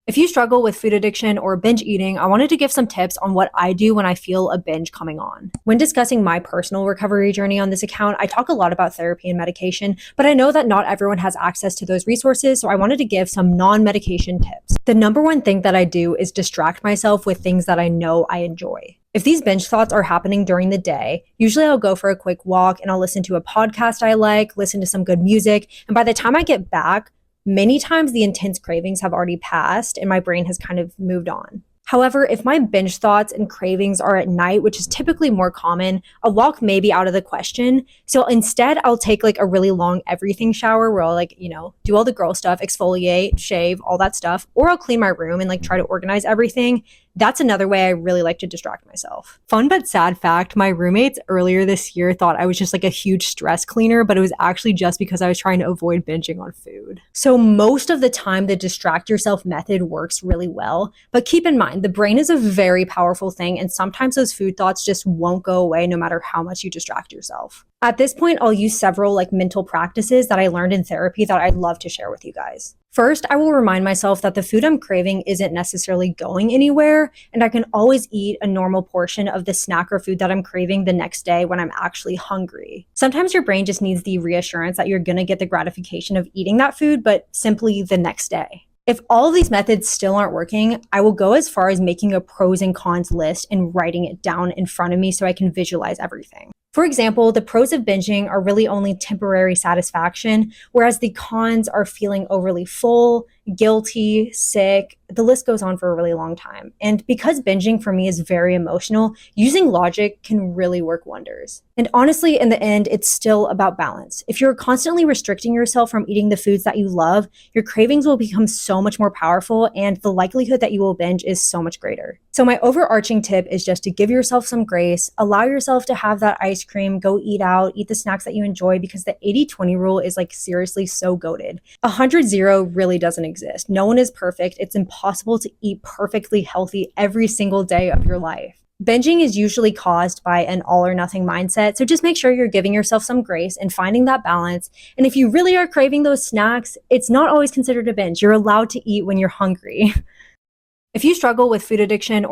If you struggle with food addiction or binge eating, I wanted to give some tips on what I do when I feel a binge coming on. When discussing my personal recovery journey on this account, I talk a lot about therapy and medication, but I know that not everyone has access to those resources, so I wanted to give some non-medication tips. The number one thing that I do is distract myself with things that I know I enjoy. If these binge thoughts are happening during the day, usually I'll go for a quick walk and I'll listen to a podcast I like, listen to some good music, and by the time I get back, many times the intense cravings have already passed and my brain has kind of moved on. However, if my binge thoughts and cravings are at night, which is typically more common, a walk may be out of the question. So instead, I'll take like a really long everything shower where I'll do all the girl stuff, exfoliate, shave, all that stuff, or I'll clean my room and try to organize everything. That's another way I really like to distract myself. Fun but sad fact, my roommates earlier this year thought I was just a huge stress cleaner, but it was actually just because I was trying to avoid binging on food. So most of the time, the distract yourself method works really well, but keep in mind, the brain is a very powerful thing, and sometimes those food thoughts just won't go away no matter how much you distract yourself. At this point, I'll use several mental practices that I learned in therapy that I'd love to share with you guys. First, I will remind myself that the food I'm craving isn't necessarily going anywhere, and I can always eat a normal portion of the snack or food that I'm craving the next day when I'm actually hungry. Sometimes your brain just needs the reassurance that you're gonna get the gratification of eating that food, but simply the next day. If all of these methods still aren't working, I will go as far as making a pros and cons list and writing it down in front of me so I can visualize everything. For example, the pros of binging are really only temporary satisfaction, whereas the cons are feeling overly full, guilty, sick. The list goes on for a really long time. And because binging for me is very emotional, using logic can really work wonders. And honestly, in the end, it's still about balance. If you're constantly restricting yourself from eating the foods that you love, your cravings will become so much more powerful and the likelihood that you will binge is so much greater. So my overarching tip is just to give yourself some grace, allow yourself to have that ice cream, go eat out, eat the snacks that you enjoy, because the 80-20 rule is seriously so goated. 100-0 really doesn't exist. No one is perfect. It's impossible to eat perfectly healthy every single day of your life. Binging is usually caused by an all or nothing mindset, so just make sure you're giving yourself some grace and finding that balance. And if you really are craving those snacks, it's not always considered a binge. You're allowed to eat when you're hungry. If you struggle with food addiction or